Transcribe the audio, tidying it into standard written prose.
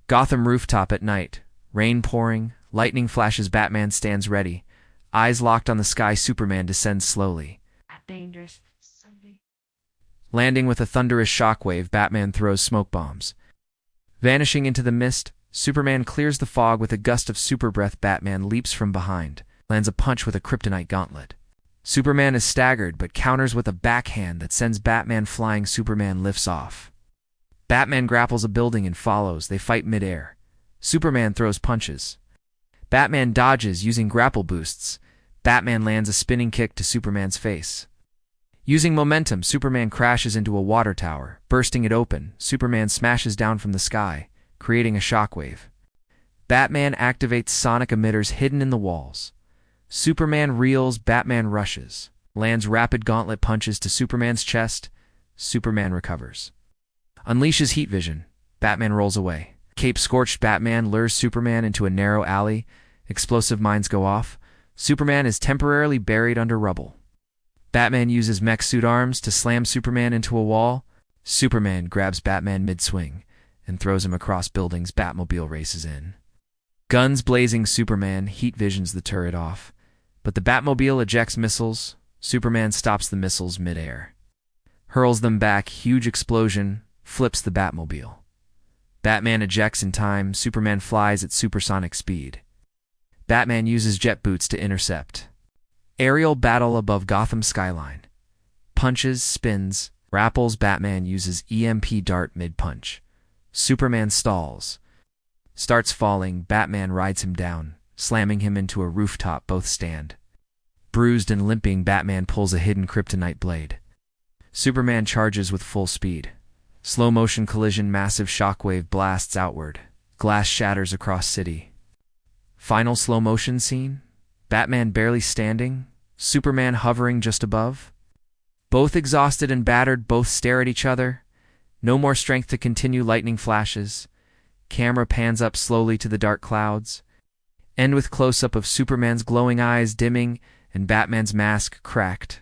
Gotham rooftop at night. Rain pouring, lightning flashes. Batman stands ready. Eyes locked on the sky. Superman descends slowly. Dangerous. Landing with a thunderous shockwave, Batman throws smoke bombs. Vanishing into the mist, Superman clears the fog with a gust of super breath. Batman leaps from behind, lands a punch with a kryptonite gauntlet. Superman is staggered but counters with a backhand that sends Batman flying. Superman lifts off. Batman grapples a building and follows. They fight midair. Superman throws punches. Batman dodges using grapple boosts. Batman lands a spinning kick to Superman's face. Using momentum, Superman crashes into a water tower. Bursting it open, Superman smashes down from the sky, creating a shockwave. Batman activates sonic emitters hidden in the walls. Superman reels. Batman rushes, lands rapid gauntlet punches to Superman's chest. Superman recovers. Unleashes heat vision. Batman rolls away. Cape scorched. Batman lures Superman into a narrow alley. Explosive mines go off. Superman is temporarily buried under rubble. Batman uses mech suit arms to slam Superman into a wall. Superman grabs Batman mid-swing and throws him across buildings. Batmobile races in. Guns blazing. Superman heat visions the turret off, but the Batmobile ejects missiles. Superman stops the missiles mid-air, hurls them back. Huge explosion flips the Batmobile. Batman ejects in time. Superman flies at supersonic speed. Batman uses jet boots to intercept. Aerial battle above Gotham skyline. Punches, spins, grapples. Batman uses EMP dart mid-punch. Superman stalls. Starts falling. Batman rides him down, slamming him into a rooftop. Both stand. Bruised and limping, Batman pulls a hidden kryptonite blade. Superman charges with full speed. Slow motion collision. Massive shockwave blasts outward. Glass shatters across city. Final slow motion scene. Batman barely standing. Superman hovering just above. Both exhausted and battered. Both stare at each other. No more strength to continue. Lightning flashes. Camera pans up slowly to the dark clouds. End with close-up of Superman's glowing eyes dimming and Batman's mask cracked.